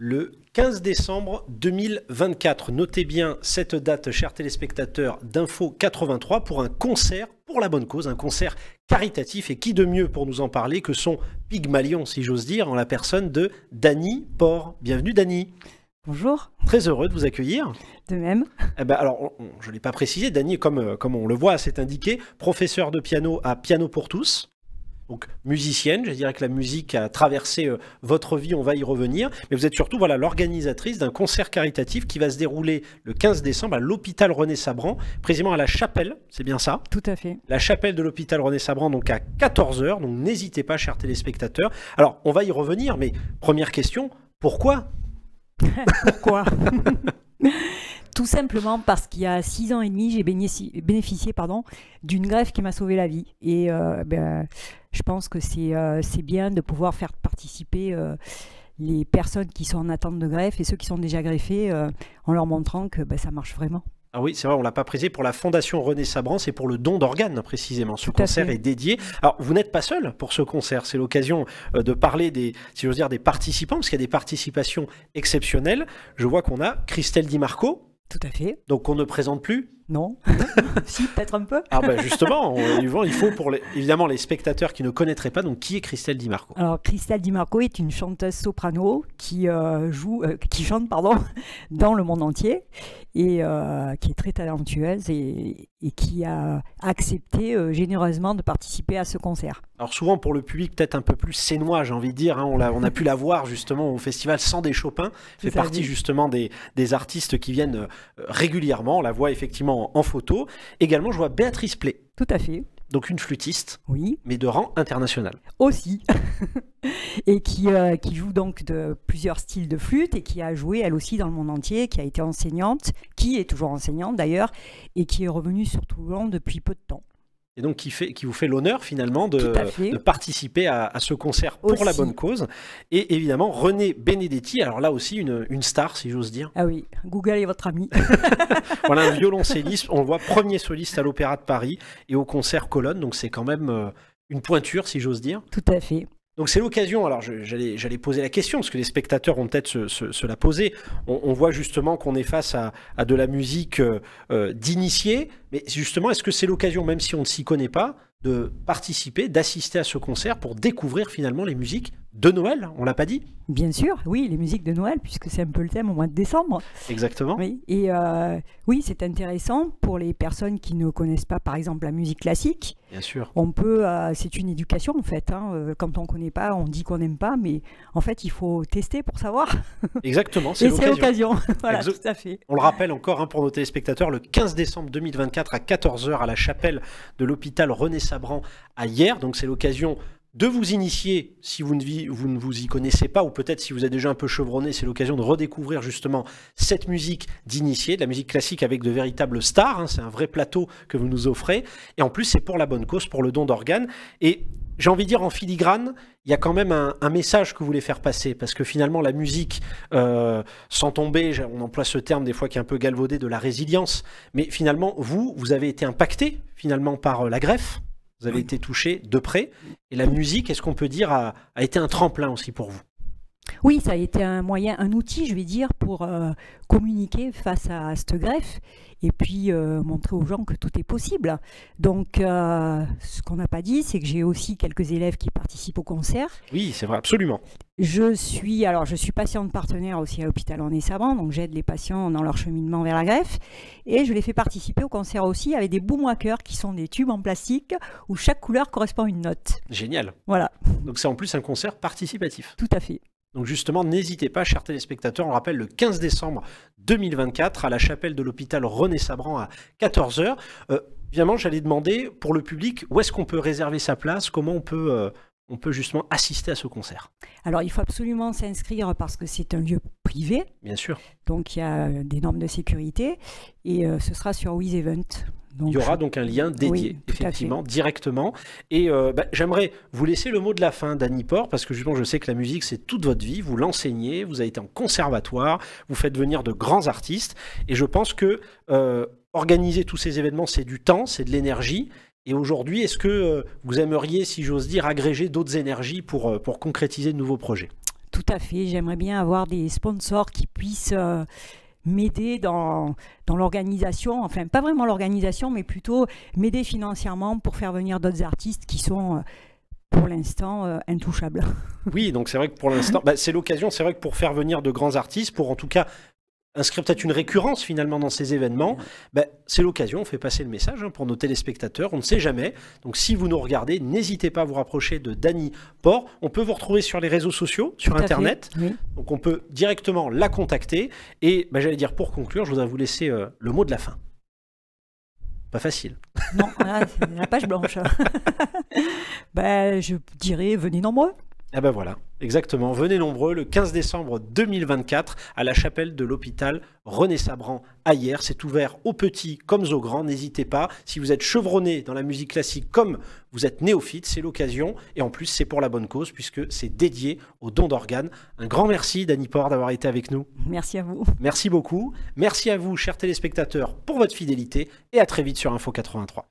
le 15 décembre 2024. Notez bien cette date, chers téléspectateurs d'Info 83, pour un concert pour la bonne cause, un concert caritatif. Et qui de mieux pour nous en parler que son Pygmalion, si j'ose dire, en la personne de Dany Por. Bienvenue Dany. Bonjour. Très heureux de vous accueillir. De même. Alors, je ne l'ai pas précisé, Dany, comme on le voit, c'est indiqué, professeur de piano à Piano pour tous. Donc musicienne, je dirais que la musique a traversé votre vie, on va y revenir. Mais vous êtes surtout l'organisatrice d'un concert caritatif qui va se dérouler le 15 décembre à l'hôpital René-Sabran, précisément à la chapelle, c'est bien ça? Tout à fait. La chapelle de l'hôpital René-Sabran, donc à 14h, donc n'hésitez pas, chers téléspectateurs. Alors, on va y revenir, mais première question, pourquoi? Pourquoi? Tout simplement parce qu'il y a 6 ans et demi, j'ai bénéficié d'une greffe qui m'a sauvé la vie. Et je pense que c'est bien de pouvoir faire participer les personnes qui sont en attente de greffe et ceux qui sont déjà greffés en leur montrant que ça marche vraiment. Ah oui, c'est vrai, on ne l'a pas précisé, pour la Fondation René-Sabran, c'est pour le don d'organes précisément. Ce concert est dédié. Alors, vous n'êtes pas seul pour ce concert, c'est l'occasion de parler des participants, parce qu'il y a des participations exceptionnelles. Je vois qu'on a Christelle Di Marco. Tout à fait. Donc on ne présente plus? Non. Si, peut-être un peu. Ah justement, il faut pour évidemment les spectateurs qui ne connaîtraient pas, donc qui est Christelle Di Marco? Alors Christelle Di Marco est une chanteuse soprano qui chante dans le monde entier et qui est très talentueuse et qui a accepté généreusement de participer à ce concert. Alors souvent pour le public peut-être un peu plus sénois, j'ai envie de dire, on a pu la voir justement au festival Sandé Chopin, fait partie justement des artistes qui viennent régulièrement, on la voit effectivement en photo. Également je vois Béatrice Play. Tout à fait. Donc une flûtiste, oui, mais de rang international. Aussi. Et qui joue donc de plusieurs styles de flûte et qui a joué elle aussi dans le monde entier, qui a été enseignante, qui est toujours enseignante d'ailleurs, et qui est revenue sur Toulon depuis peu de temps. Et donc qui vous fait l'honneur finalement de participer à ce concert pour aussi. La bonne cause. Et évidemment René Benedetti, alors là aussi une star si j'ose dire. Ah oui, Google est votre ami. Voilà, un violoncelliste, on le voit premier soliste à l'Opéra de Paris et au concert Colonne, donc c'est quand même une pointure si j'ose dire. Tout à fait. Donc c'est l'occasion, alors j'allais poser la question, parce que les spectateurs vont peut-être se la poser. On voit justement qu'on est face à de la musique d'initiés, mais justement, est-ce que c'est l'occasion, même si on ne s'y connaît pas, de participer, d'assister à ce concert pour découvrir finalement les musiques de Noël? On l'a pas dit? Bien sûr, oui, les musiques de Noël, puisque c'est un peu le thème au mois de décembre. Exactement. Oui, et oui, c'est intéressant pour les personnes qui ne connaissent pas, par exemple, la musique classique. Bien sûr. On peut, c'est une éducation en fait. Quand on ne connaît pas, on dit qu'on n'aime pas, mais en fait, il faut tester pour savoir. Exactement, c'est l'occasion. Voilà, tout à fait. On le rappelle encore pour nos téléspectateurs, le 15 décembre 2024 à 14h à la chapelle de l'hôpital René-Sabran à Hyères. Donc c'est l'occasion de vous initier si vous ne vous y connaissez pas, ou peut-être si vous êtes déjà un peu chevronné, c'est l'occasion de redécouvrir justement cette musique d'initié, de la musique classique avec de véritables stars, c'est un vrai plateau que vous nous offrez, et en plus c'est pour la bonne cause, pour le don d'organes, et j'ai envie de dire en filigrane, il y a quand même un message que vous voulez faire passer, parce que finalement la musique, sans tomber, on emploie ce terme des fois qui est un peu galvaudé, de la résilience, mais finalement vous avez été impacté finalement par la greffe. Vous avez été touché de près. Et la musique, est-ce qu'on peut dire, a été un tremplin aussi pour vous? Oui, ça a été un moyen, un outil, je vais dire, pour communiquer face à cette greffe et puis montrer aux gens que tout est possible. Donc, ce qu'on n'a pas dit, c'est que j'ai aussi quelques élèves qui participent au concert. Oui, c'est vrai, absolument. Je suis patiente partenaire aussi à l'hôpital René-Sabran, donc j'aide les patients dans leur cheminement vers la greffe. Et je les fais participer au concert aussi avec des boomwalkers qui sont des tubes en plastique où chaque couleur correspond à une note. Génial. Voilà. Donc c'est en plus un concert participatif. Tout à fait. Donc justement, n'hésitez pas, chers téléspectateurs, on le rappelle, le 15 décembre 2024 à la chapelle de l'hôpital René-Sabran à 14h. Évidemment, j'allais demander pour le public, où est-ce qu'on peut réserver sa place, comment on peut justement assister à ce concert? Alors, il faut absolument s'inscrire parce que c'est un lieu privé. Bien sûr. Donc, il y a des normes de sécurité et ce sera sur WizEvent. Donc, il y aura donc un lien dédié, oui, effectivement, directement. Et j'aimerais vous laisser le mot de la fin, Dany Por, parce que justement, je sais que la musique, c'est toute votre vie. Vous l'enseignez, vous avez été en conservatoire, vous faites venir de grands artistes. Et je pense que organiser tous ces événements, c'est du temps, c'est de l'énergie. Et aujourd'hui, est-ce que vous aimeriez, si j'ose dire, agréger d'autres énergies pour concrétiser de nouveaux projets? Tout à fait. J'aimerais bien avoir des sponsors qui puissent m'aider dans l'organisation, enfin pas vraiment l'organisation, mais plutôt m'aider financièrement pour faire venir d'autres artistes qui sont pour l'instant intouchables. Oui, donc c'est vrai que pour l'instant, c'est l'occasion, c'est vrai que pour faire venir de grands artistes, pour en tout cas inscrire peut-être une récurrence finalement dans ces événements, c'est l'occasion, on fait passer le message pour nos téléspectateurs, on ne sait jamais. Donc si vous nous regardez, n'hésitez pas à vous rapprocher de Dany Port. On peut vous retrouver sur les réseaux sociaux, sur Internet. Oui. Donc on peut directement la contacter. Et j'allais dire pour conclure, je voudrais vous laisser le mot de la fin. Pas facile. Non, là, c'est la page blanche. Je dirais, venez nombreux. Ah voilà, exactement. Venez nombreux le 15 décembre 2024 à la chapelle de l'hôpital René-Sabran à Hyères. C'est ouvert aux petits comme aux grands. N'hésitez pas. Si vous êtes chevronné dans la musique classique comme vous êtes néophyte, c'est l'occasion. Et en plus, c'est pour la bonne cause puisque c'est dédié aux dons d'organes. Un grand merci, Dany Port, d'avoir été avec nous. Merci à vous. Merci beaucoup. Merci à vous, chers téléspectateurs, pour votre fidélité. Et à très vite sur Info 83.